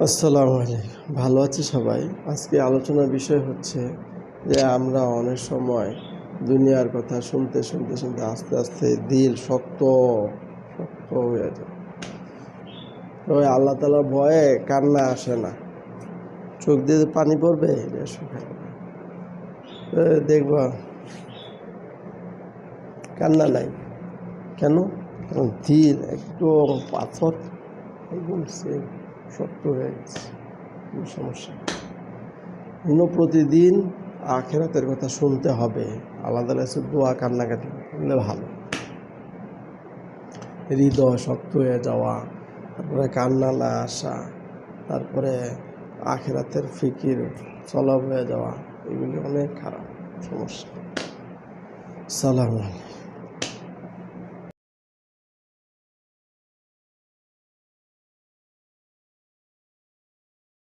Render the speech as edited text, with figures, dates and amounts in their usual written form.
আসসালামু আলাইকুম। ভালো আছি সবাই। আজকে আলোচনার বিষয় হচ্ছে যে আমরা অনেক সময় দুনিয়ার কথা শুনতে শুনতে শুনতে আস্তে আস্তে দিল শক্ত শক্ত হয়ে যায়। তবে আল্লাহ তাআলার ভয়ে কান্না আসে না, চোখ দিয়ে পানি পড়বে এটা শুকায় না। দেখবা কান্না নাই কেন? কারণ দিল একদম পাথর, একদম সেম শক্ত হয়ে গেছে। কোনো সমস্যা প্রতিদিন আখিরাতের কথা শুনতে হবে। আলাদা আলাদা দোয়া কান্নাকাটি করলে ভালো। হৃদয় শক্ত হয়ে যাওয়া, তারপরে কান্না না আসা, তারপরে আখিরাতের ফিকির চলা হয়ে যাওয়া, এগুলি অনেক খারাপ সমস্যা। সালাম।